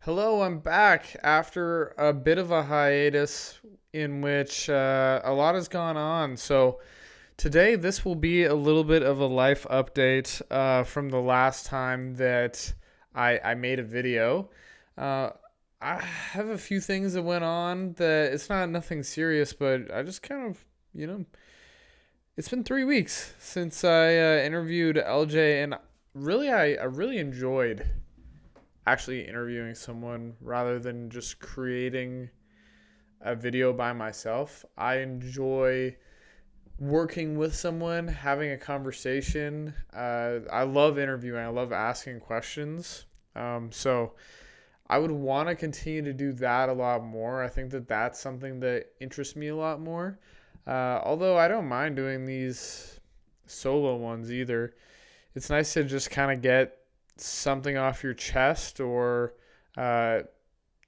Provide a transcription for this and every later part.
Hello, I'm back after a bit of a hiatus in which a lot has gone on. So, today this will be a little bit of a life update from the last time that I made a video. Uh, I have a few things that went on that it's not nothing serious, but I just kind of, it's been 3 weeks since I interviewed LJ, and really, I really enjoyed actually interviewing someone rather than just creating a video by myself. I enjoy working with someone, having a conversation. I love interviewing, I love asking questions. So I would want to continue to do that a lot more. I think that that's something that interests me a lot more. Although I don't mind doing these solo ones either. It's nice to just kind of get something off your chest or uh,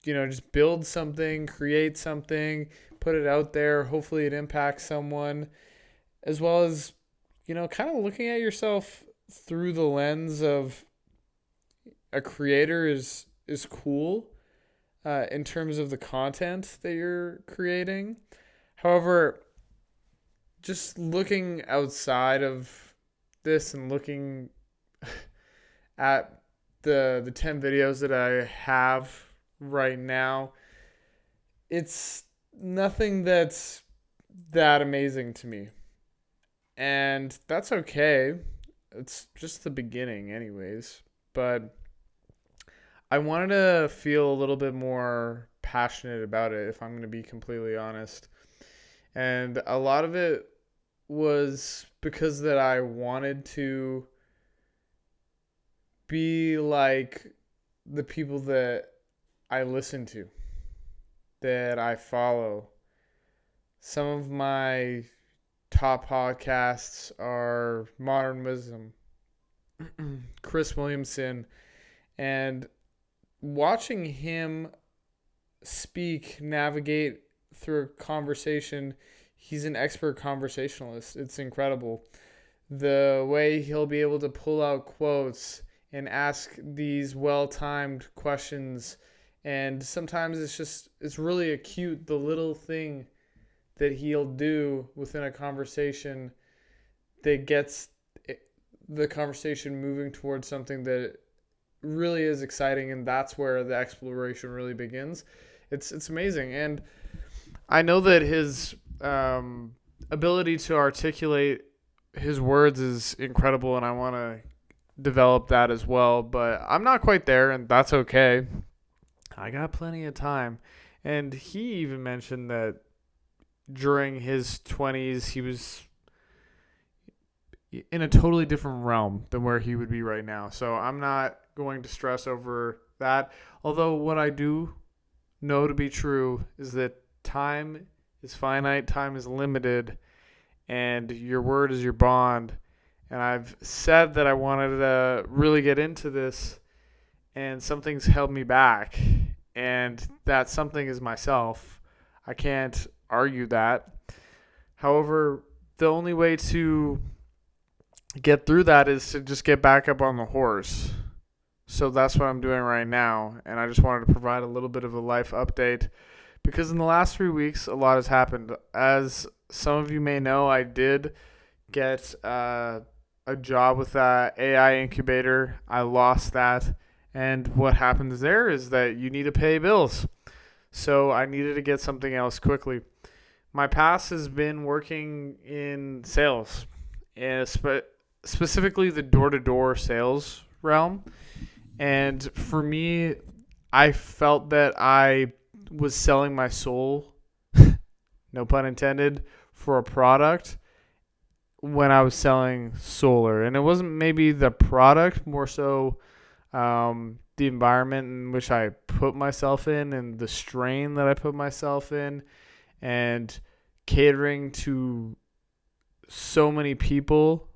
just build something, create something, put it out there. Hopefully, it impacts someone, as well as kind of looking at yourself through the lens of a creator is cool in terms of the content that you're creating. However, just looking outside of this and looking at the 10 videos that I have right now, it's nothing that's that amazing to me. And that's okay. It's just the beginning anyways. But I wanted to feel a little bit more passionate about it if I'm going to be completely honest. And a lot of it was because that I wanted to be like the people that I listen to, that I follow. Some of my top podcasts are Modern Wisdom, Chris Williamson, and watching him speak, navigate through a conversation, he's an expert conversationalist. It's incredible. The way he'll be able to pull out quotes and ask these well-timed questions, and sometimes it's really acute, the little thing that he'll do within a conversation that gets the conversation moving towards something that really is exciting, and that's where the exploration really begins. It's amazing, and I know that his ability to articulate his words is incredible, and I want to develop that as well, but I'm not quite there, and that's okay. I got plenty of time. And he even mentioned that during his 20s, he was in a totally different realm than where he would be right now. So I'm not going to stress over that. Although, what I do know to be true is that time is finite, time is limited, and your word is your bond. And I've said that I wanted to really get into this, and something's held me back. And that something is myself. I can't argue that. However, the only way to get through that is to just get back up on the horse. So that's what I'm doing right now. And I just wanted to provide a little bit of a life update because in the last 3 weeks, a lot has happened. As some of you may know, I did get a job with that AI incubator. I lost that. And what happens there is that you need to pay bills. So I needed to get something else quickly. My past has been working in sales, and specifically the door-to-door sales realm. And for me, I felt that I was selling my soul, no pun intended, for a product when I was selling solar. And it wasn't maybe the product, more so the environment in which I put myself in and the strain that I put myself in, and catering to so many people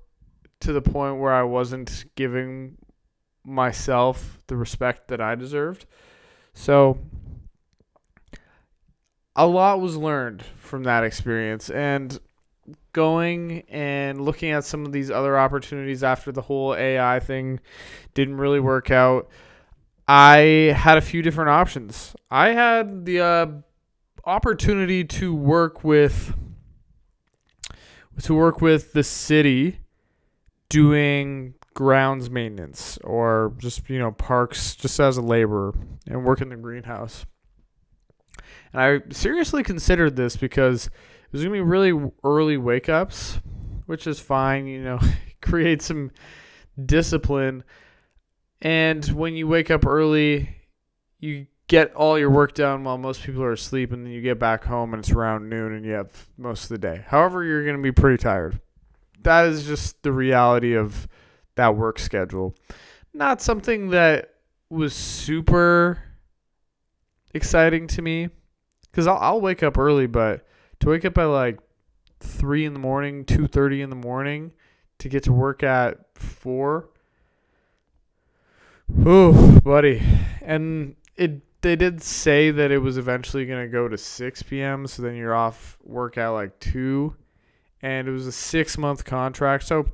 to the point where I wasn't giving myself the respect that I deserved. So a lot was learned from that experience, and going and looking at some of these other opportunities after the whole AI thing didn't really work out. I had a few different options. I had the opportunity to work with the city doing grounds maintenance or just parks just as a laborer and work in the greenhouse. And I seriously considered this because it was going to be really early wake ups, which is fine, create some discipline. And when you wake up early, you get all your work done while most people are asleep, and then you get back home and it's around noon and you have most of the day. However, you're going to be pretty tired. That is just the reality of that work schedule. Not something that was super exciting to me, because I'll wake up early, but to wake up at like 3 in the morning, 2:30 in the morning to get to work at 4. Oh, buddy. And they did say that it was eventually going to go to 6 p.m., so then you're off work at like 2, and it was a 6-month contract. So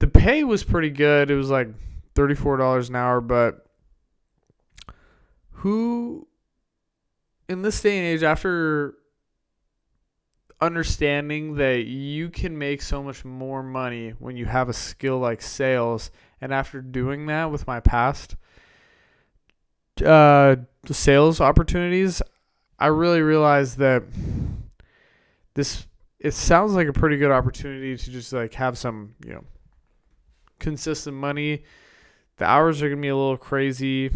the pay was pretty good. It was like $34 an hour, but who in this day and age, after understanding that you can make so much more money when you have a skill like sales, and after doing that with my past sales opportunities, I really realized that it sounds like a pretty good opportunity to just like have some, consistent money. The hours are going to be a little crazy.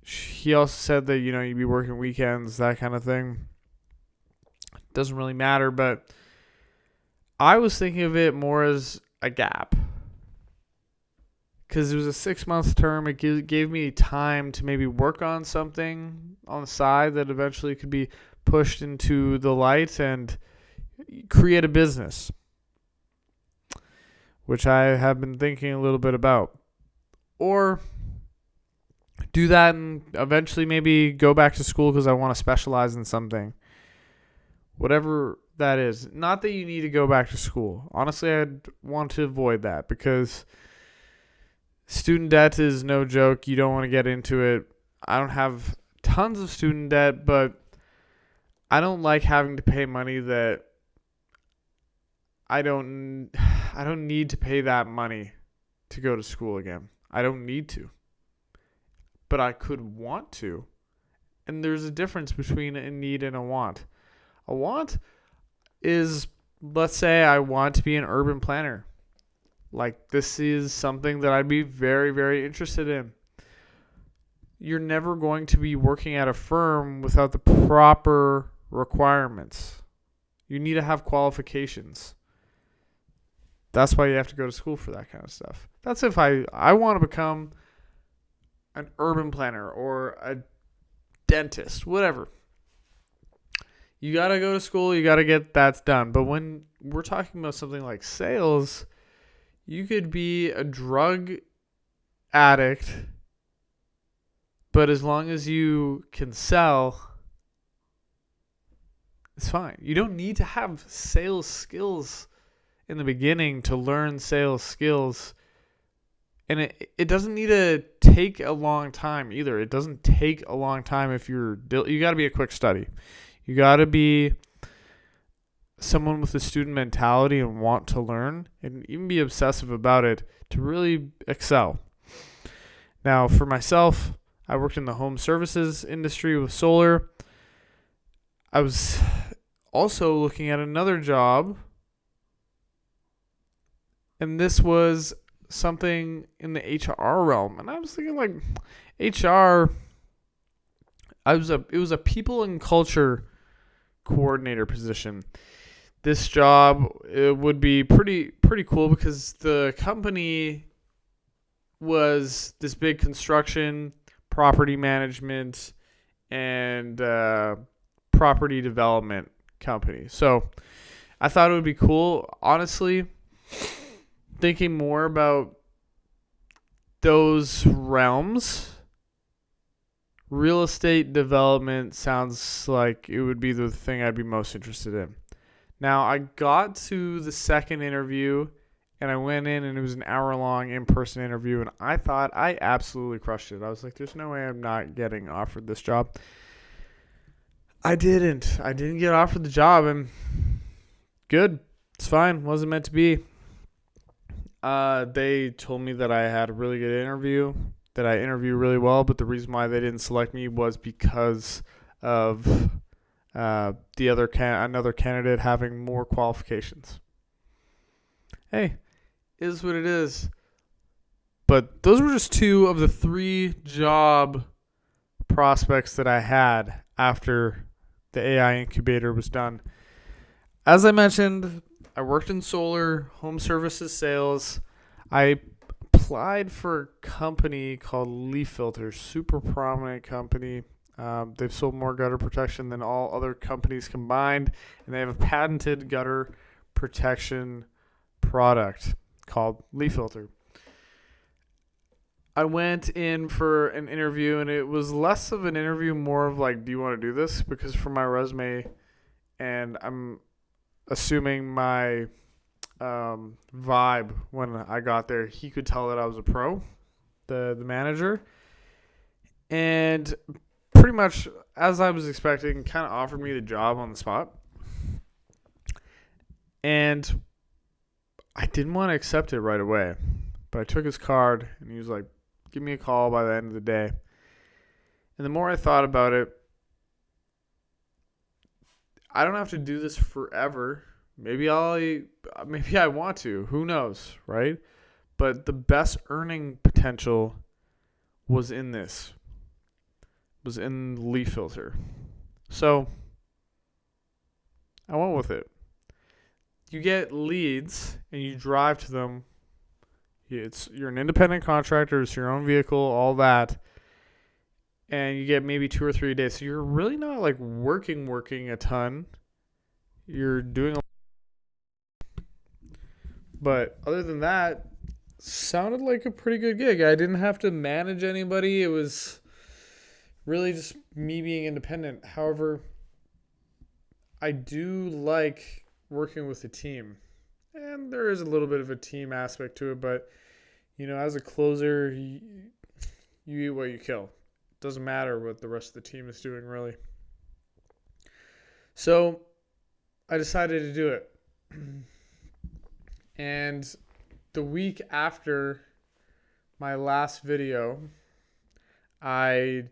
He also said that, you'd be working weekends, that kind of thing. Doesn't really matter, but I was thinking of it more as a gap. Because it was a 6-month term. It gave me time to maybe work on something on the side that eventually could be pushed into the light and create a business, which I have been thinking a little bit about. Or do that and eventually maybe go back to school because I want to specialize in something. Whatever that is. Not that you need to go back to school. Honestly, I'd want to avoid that because student debt is no joke. You don't want to get into it. I don't have tons of student debt, but I don't like having to pay money that I don't need to pay that money to go to school again. I don't need to. But I could want to. And there's a difference between a need and a want. A want is, let's say I want to be an urban planner. Like, this is something that I'd be very, very interested in. You're never going to be working at a firm without the proper requirements. You need to have qualifications. That's why you have to go to school for that kind of stuff. That's if I want to become an urban planner or a dentist, whatever. You got to go to school. You got to get that done. But when we're talking about something like sales, you could be a drug addict, but as long as you can sell, it's fine. You don't need to have sales skills in the beginning to learn sales skills. And it doesn't need to take a long time either. It doesn't take a long time if you got to be a quick study. You got to be someone with a student mentality and want to learn and even be obsessive about it to really excel. Now, for myself, I worked in the home services industry with solar. I was also looking at another job, and this was something in the HR realm. And I was thinking, like, HR, it was a people and culture coordinator position. This job, it would be pretty cool because the company was this big construction, property management, and property development company. So I thought it would be cool. Honestly, thinking more about those realms, real estate development sounds like it would be the thing I'd be most interested in. Now, I got to the second interview, and I went in, and it was an hour-long in-person interview, and I thought I absolutely crushed it. I was like, there's no way I'm not getting offered this job. I didn't. I didn't get offered the job, and good. It's fine. Wasn't meant to be. They told me that I had a really good interview, that I interviewed really well, but the reason why they didn't select me was because of another candidate having more qualifications. Hey, is what it is. But those were just 2 of the 3 job prospects that I had after the AI incubator was done. As I mentioned, I worked in solar, home services sales. I applied for a company called Leaf Filter, super prominent company. They've sold more gutter protection than all other companies combined, and they have a patented gutter protection product called Leaf Filter. I went in for an interview, and it was less of an interview, more of like, do you want to do this? Because for my resume, and I'm assuming my vibe when I got there, he could tell that I was a pro, the manager. And pretty much, as I was expecting, kind of offered me the job on the spot. And I didn't want to accept it right away. But I took his card, and he was like, give me a call by the end of the day. And the more I thought about it, I don't have to do this forever. Maybe I want to. Who knows, right? But the best earning potential was in this. Was in Leaf Filter. So I went with it. You get leads and you drive to them. You're an independent contractor, it's your own vehicle, all that. And you get maybe 2 or 3 days. So you're really not like working a ton. You're doing but other than that, sounded like a pretty good gig. I didn't have to manage anybody. It was really just me being independent. However, I do like working with a team. And there is a little bit of a team aspect to it, but as a closer, you eat what you kill. It doesn't matter what the rest of the team is doing, really. So I decided to do it. And the week after my last video, I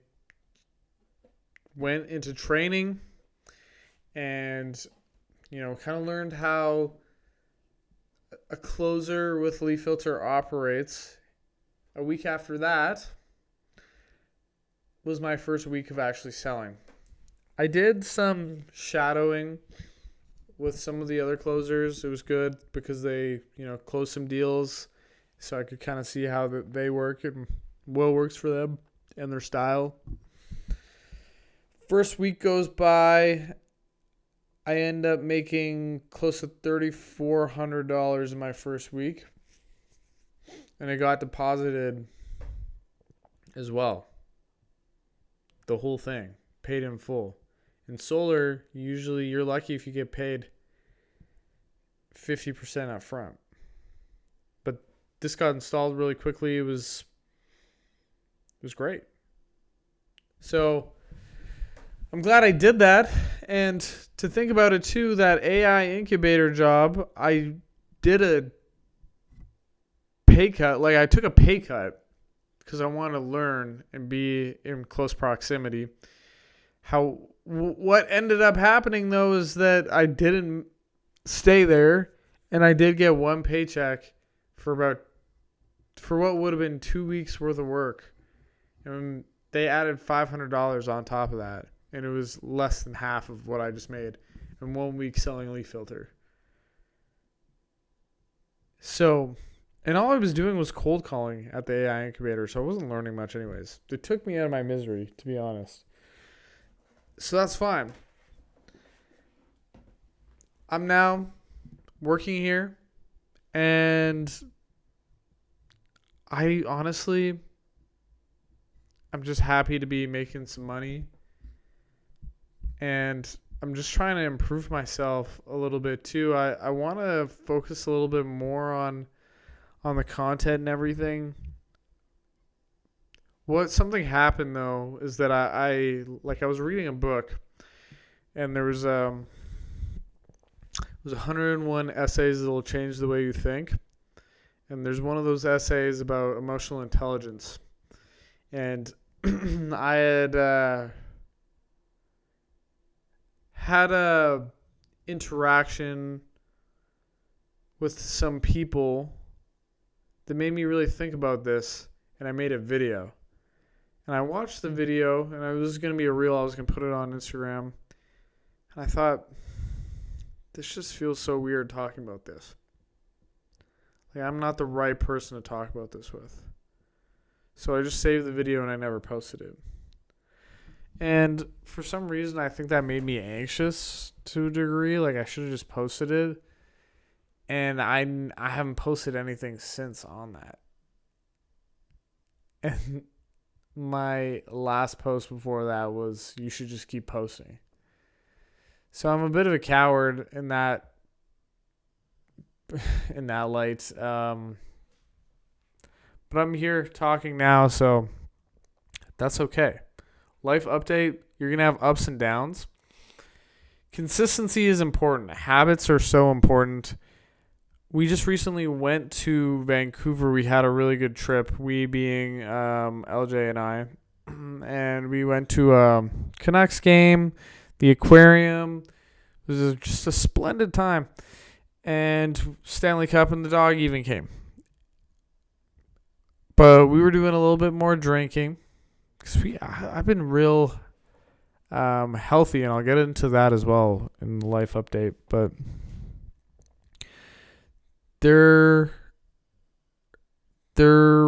went into training and, kind of learned how a closer with Leaf Filter operates. A week after that was my first week of actually selling. I did some shadowing with some of the other closers. It was good because they, closed some deals, so I could kind of see how they work and what works for them and their style. First week goes by. I end up making close to $3,400 in my first week. And it got deposited as well. The whole thing. Paid in full. In solar, usually you're lucky if you get paid 50% up front. But this got installed really quickly. It was great. So I'm glad I did that. And to think about it too, that AI incubator job, I did a pay cut. Like I took a pay cut because I want to learn and be in close proximity. What ended up happening though is that I didn't stay there, and I did get one paycheck for what would have been 2 weeks worth of work. And they added $500 on top of that. And it was less than half of what I just made in 1 week selling Leaf Filter. So, and all I was doing was cold calling at the AI incubator, so I wasn't learning much anyways. It took me out of my misery, to be honest. So that's fine. I'm now working here, and I'm just happy to be making some money. And I'm just trying to improve myself a little bit too. I want to focus a little bit more on on the content and everything. Something happened though is that I was reading a book, and there was it was 101 essays that will change the way you think, and there's one of those essays about emotional intelligence, and I had a interaction with some people that made me really think about this, and I made a video. And I watched the video, and it was going to be a reel. I was going to put it on Instagram. And I thought, this just feels so weird talking about this. Like, I'm not the right person to talk about this with. So I just saved the video and I never posted it. And for some reason, I think that made me anxious to a degree. Like, I should have just posted it. And I haven't posted anything since on that. And my last post before that was, you should just keep posting. So I'm a bit of a coward in that light. But I'm here talking now, so that's okay. Life update, you're going to have ups and downs. Consistency is important. Habits are so important. We just recently went to Vancouver. We had a really good trip, we being LJ and I. And we went to a Canucks game, the aquarium. It was just a splendid time. And Stanley Cup and the dog even came. But we were doing a little bit more drinking. Because I've been real healthy, and I'll get into that as well in the life update. But there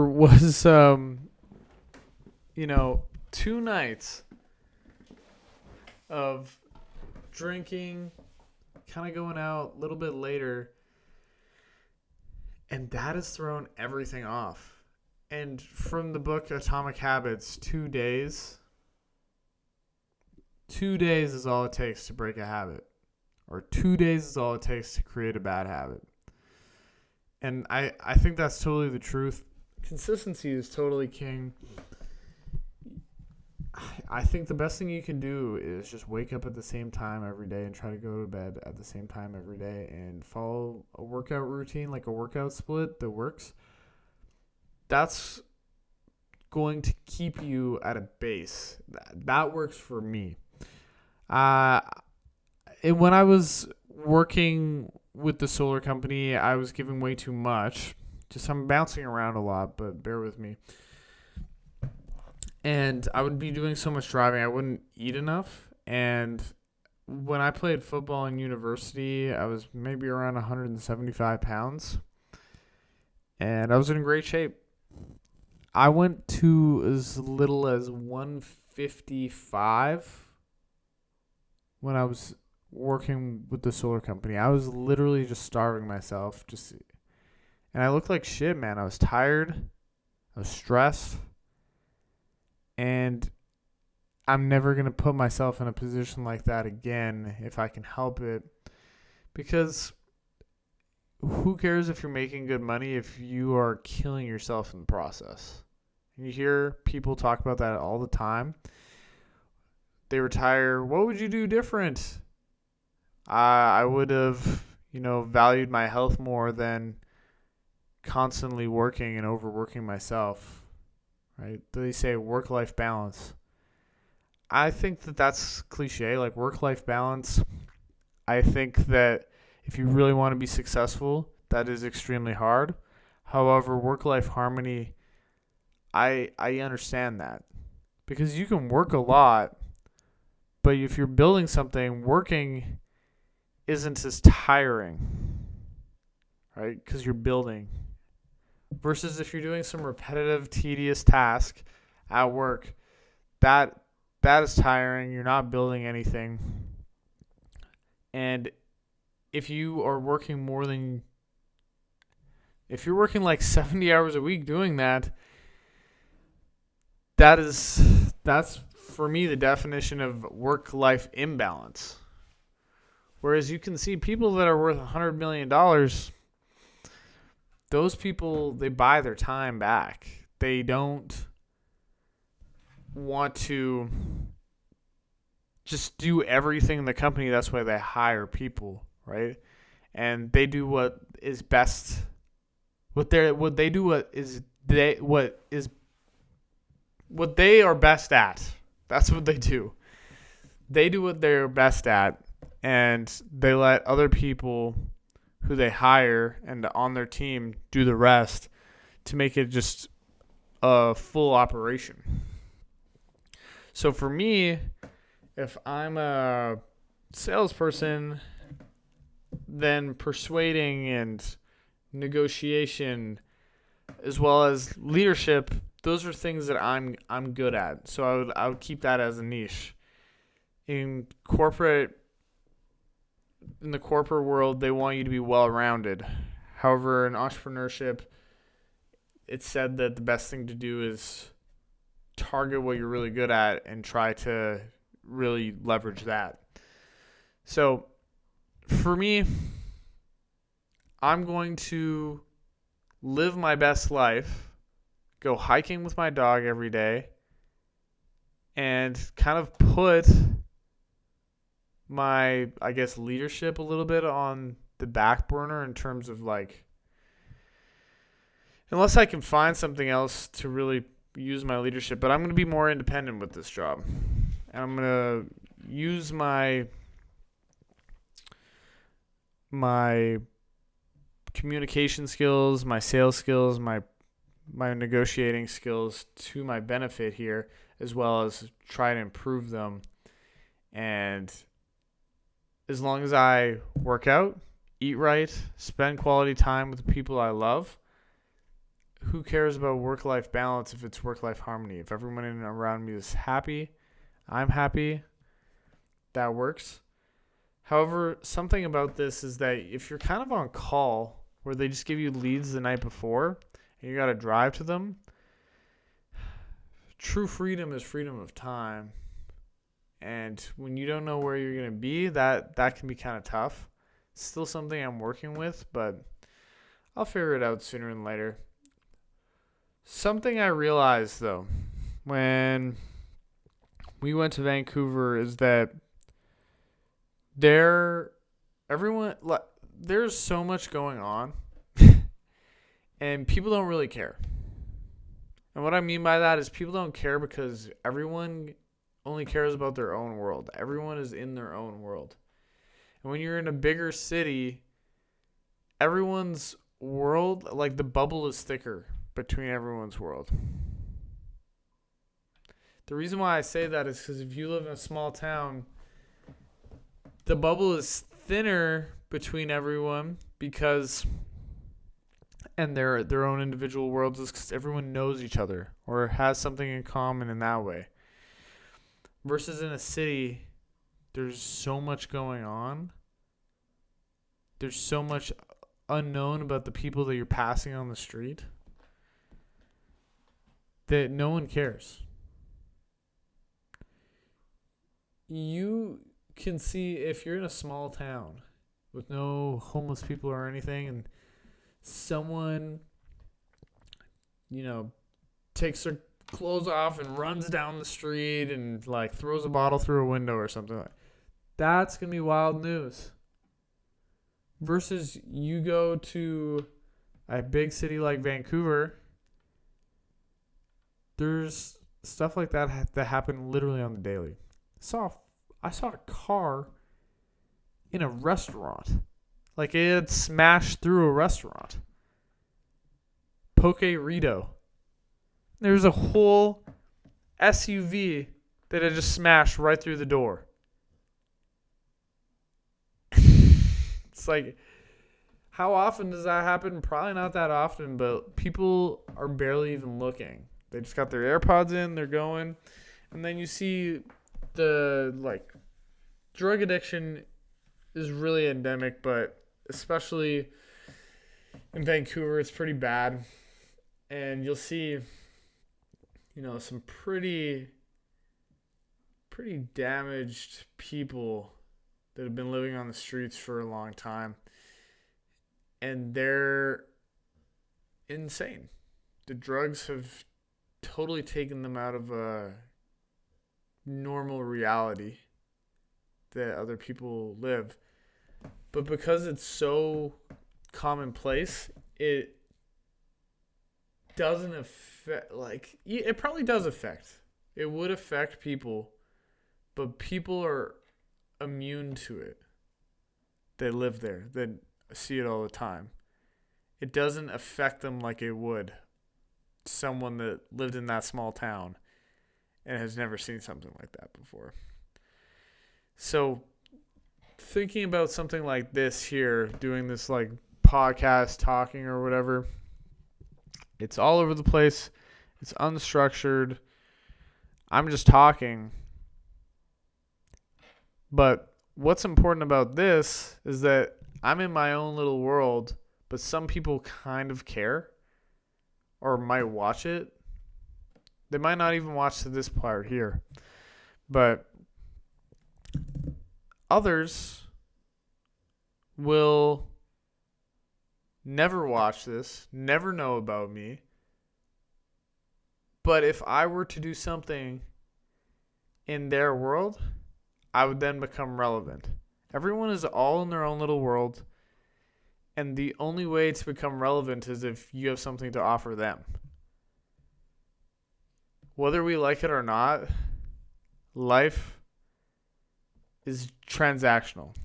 was 2 nights of drinking, kind of going out a little bit later, and that has thrown everything off. And from the book Atomic Habits, 2 days is all it takes to break a habit, or 2 days is all it takes to create a bad habit. And I think that's totally the truth. Consistency is totally king. I think the best thing you can do is just wake up at the same time every day and try to go to bed at the same time every day and follow a workout routine, like a workout split that works. That's going to keep you at a base. That works for me. When I was working with the solar company, I was giving way too much. I'm bouncing around a lot, but bear with me. And I would be doing so much driving, I wouldn't eat enough. And when I played football in university, I was maybe around 175 pounds. And I was in great shape. I went to as little as 155 when I was working with the solar company. I was literally just starving myself. And I looked like shit, man. I was tired. I was stressed. And I'm never going to put myself in a position like that again if I can help it. Because who cares if you're making good money if you are killing yourself in the process? And you hear people talk about that all the time. They retire. What would you do different? I would have, valued my health more than constantly working and overworking myself. Right? They say work-life balance. I think that that's cliche, like work-life balance. I think that if you really want to be successful, that is extremely hard. However, work-life harmony, I understand that. Because you can work a lot, but if you're building something, working isn't as tiring, right? Because you're building. Versus if you're doing some repetitive, tedious task at work, that is tiring. You're not building anything. And if you are working if you're working like 70 hours a week doing that's for me the definition of work-life imbalance. Whereas you can see people that are worth $100 million, those people, they buy their time back. They don't want to just do everything in the company. That's why they hire people, right? And they do what is best. What they are best at. That's what they do. They do what they're best at, and they let other people who they hire and on their team do the rest to make it just a full operation. So for me, if I'm a salesperson, then persuading and negotiation as well as leadership, those are things that I'm good at. So I would keep that as a niche. In the corporate world, they want you to be well-rounded. However, in entrepreneurship, it's said that the best thing to do is target what you're really good at and try to really leverage that. So for me, I'm going to live my best life, go hiking with my dog every day, and kind of put my, I guess, leadership a little bit on the back burner in terms of like, unless I can find something else to really use my leadership, but I'm going to be more independent with this job. And I'm going to use my communication skills, my sales skills, my negotiating skills to my benefit here, as well as try to improve them. And as long as I work out, eat right, spend quality time with the people I love, who cares about work-life balance if it's work-life harmony? If everyone around me is happy, I'm happy, that works. However, something about this is that if you're kind of on call where they just give you leads the night before and you got to drive to them, true freedom is freedom of time. And when you don't know where you're going to be, that can be kind of tough. It's still something I'm working with, but I'll figure it out sooner than later. Something I realized, though, when we went to Vancouver is that there's so much going on, and people don't really care. And what I mean by that is people don't care because everyone only cares about their own world. Everyone is in their own world. And when you're in a bigger city, everyone's world, like the bubble is thicker between everyone's world. The reason why I say that is because if you live in a small town, the bubble is thinner between everyone and their own individual worlds is because everyone knows each other or has something in common in that way. Versus in a city, there's so much going on. There's so much unknown about the people that you're passing on the street that no one cares. You can see if you're in a small town with no homeless people or anything and someone, takes their clothes off and runs down the street and like throws a bottle through a window or something like that. That's going to be wild news. Versus you go to a big city like Vancouver, there's stuff like that happen literally on the daily. I saw a car in a restaurant. Like it had smashed through a restaurant. Poke Rito. There's a whole SUV that had just smashed right through the door. It's like, how often does that happen? Probably not that often, but people are barely even looking. They just got their AirPods in, they're going. And then you see drug addiction is really endemic, but especially in Vancouver, it's pretty bad. And you'll see, some pretty damaged people that have been living on the streets for a long time. And they're insane. The drugs have totally taken them out of a normal reality that other people live. But because it's so commonplace, it doesn't affect, like, it probably does affect. It would affect people, but people are immune to it. They live there. They see it all the time. It doesn't affect them like it would someone that lived in that small town and has never seen something like that before. So thinking about something like this here, doing this like podcast, talking or whatever, it's all over the place. It's unstructured. I'm just talking. But what's important about this is that I'm in my own little world, but some people kind of care or might watch it. They might not even watch to this part here. But others will never watch this, never know about me. But if I were to do something in their world, I would then become relevant. Everyone is all in their own little world, and the only way to become relevant is if you have something to offer them. Whether we like it or not, life is transactional.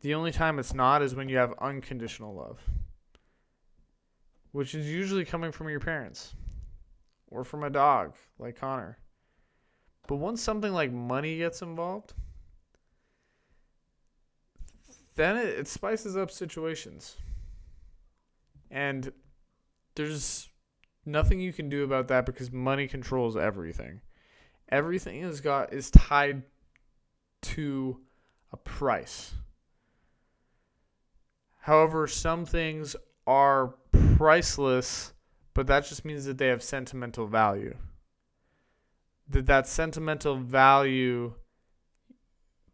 The only time it's not is when you have unconditional love, which is usually coming from your parents or from a dog like Connor. But once something like money gets involved, then it spices up situations. And there's nothing you can do about that because money controls everything. Everything is tied to a price. However, some things are priceless, but that just means that they have sentimental value. That sentimental value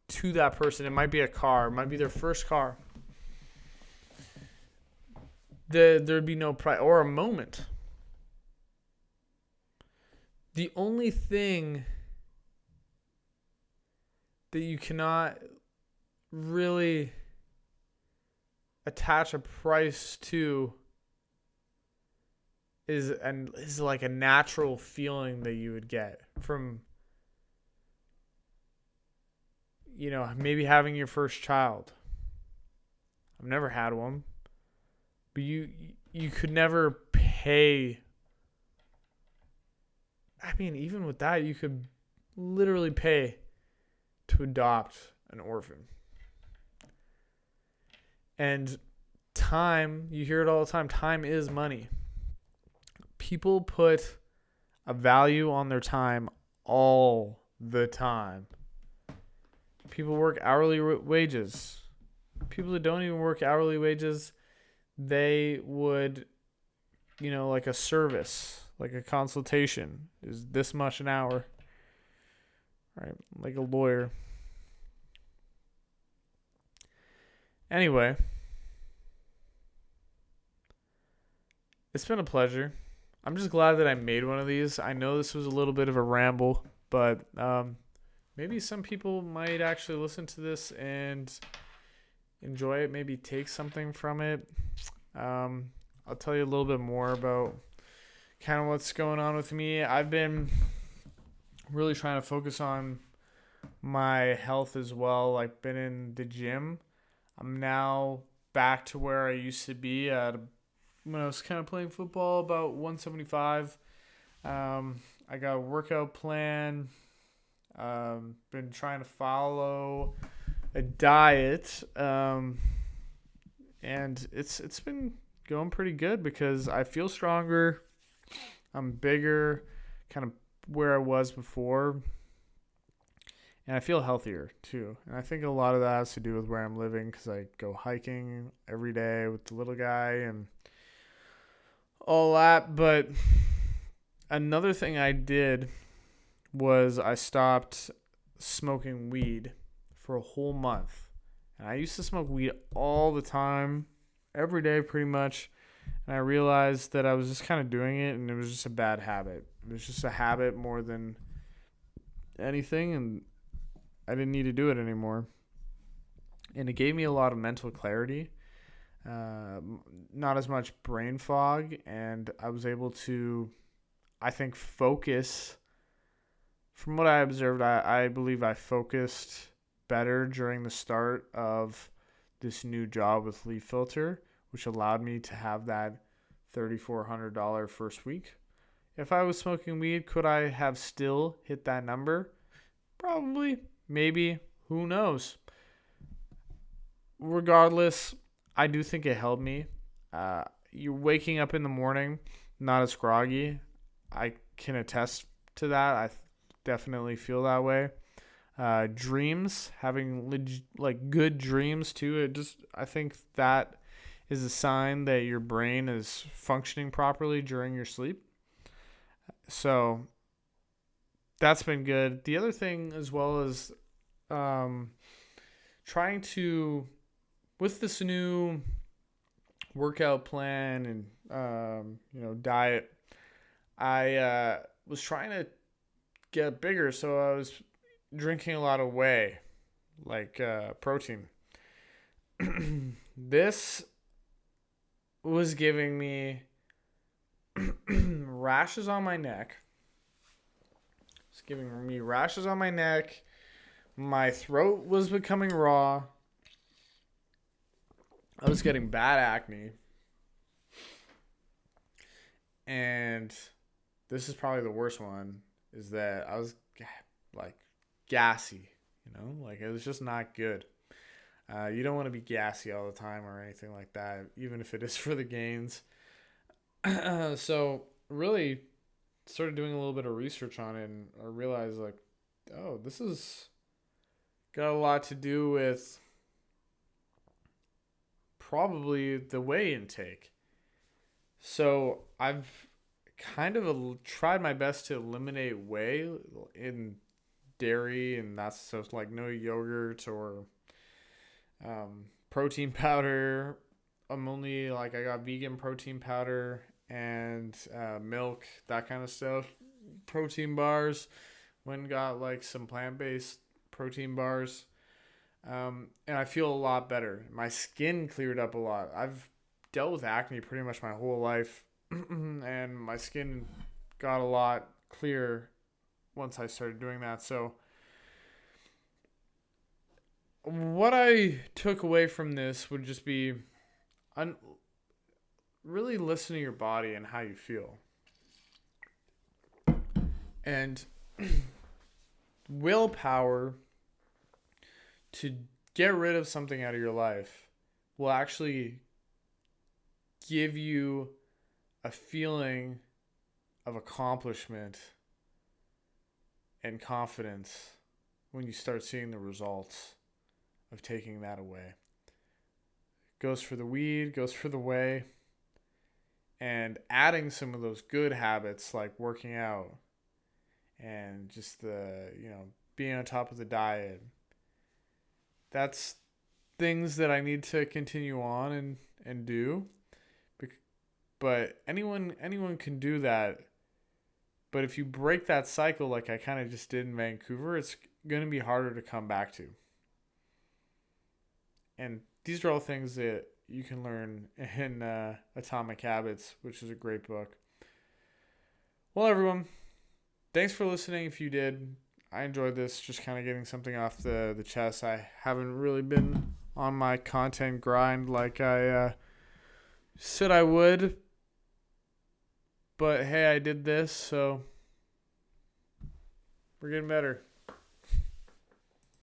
to that person, it might be a car, it might be their first car. There'd be no price, or a moment. The only thing that you cannot really attach a price to is like a natural feeling that you would get from, maybe having your first child. I've never had one, but you could never pay. I mean, even with that, you could literally pay to adopt an orphan. And time, you hear it all the time, time is money. People put a value on their time all the time. People work hourly wages. People that don't even work hourly wages, they would, like a service, like a consultation is this much an hour, right? Like a lawyer. Anyway, it's been a pleasure. I'm just glad that I made one of these. I know this was a little bit of a ramble, but maybe some people might actually listen to this and enjoy it, maybe take something from it. I'll tell you a little bit more about kind of what's going on with me. I've been really trying to focus on my health as well. I've been in the gym. I'm now back to where I used to be when I was kind of playing football, about 175. I got a workout plan. Been trying to follow a diet. And it's been going pretty good because I feel stronger. I'm bigger, kind of where I was before. And I feel healthier, too. And I think a lot of that has to do with where I'm living because I go hiking every day with the little guy and all that. But another thing I did was I stopped smoking weed for a whole month. And I used to smoke weed all the time, every day pretty much. And I realized that I was just kind of doing it, and it was just a bad habit. It was just a habit more than anything, and I didn't need to do it anymore. And it gave me a lot of mental clarity, uh, not as much brain fog, and I was able to, I think, focus. From what I observed, I believe I focused better during the start of this new job with Leaf Filter, which allowed me to have that $3,400 first week. If I was smoking weed, could I have still hit that number? Probably, maybe, who knows? Regardless, I do think it helped me. You're waking up in the morning, not as groggy. I can attest to that. Definitely feel that way. Dreams, having like good dreams too. I think that is a sign that your brain is functioning properly during your sleep. So that's been good. The other thing, as well as um, trying to, with this new workout plan and diet, I was trying to get bigger, so I was drinking a lot of whey, like protein. This was giving me rashes on my neck. It's giving me rashes on my neck. My throat was becoming raw. I was getting bad acne. And this is probably the worst one, is that I was like gassy, like it was just not good. You don't want to be gassy all the time or anything like that, even if it is for the gains. So really started doing a little bit of research on it, and I realized like, oh, this is got a lot to do with probably the whey intake. So I've kind of tried my best to eliminate whey in dairy, and that's so like no yogurt or protein powder. I'm only like, I got vegan protein powder and milk, that kind of stuff. Protein bars. Went and got like some plant-based protein bars. And I feel a lot better. My skin cleared up a lot. I've dealt with acne pretty much my whole life, and my skin got a lot clearer once I started doing that. So, what I took away from this would just be really listen to your body and how you feel. And willpower to get rid of something out of your life will actually give you a feeling of accomplishment and confidence when you start seeing the results of taking that away. Goes for the weed, goes for the whey, and adding some of those good habits like working out and just being on top of the diet. That's things that I need to continue on and do. But anyone can do that. But if you break that cycle like I kind of just did in Vancouver, it's going to be harder to come back to. And these are all things that you can learn in Atomic Habits, which is a great book. Well, everyone, thanks for listening. If you did, I enjoyed this, just kind of getting something off the chest. I haven't really been on my content grind like I said I would. But hey, I did this, so we're getting better.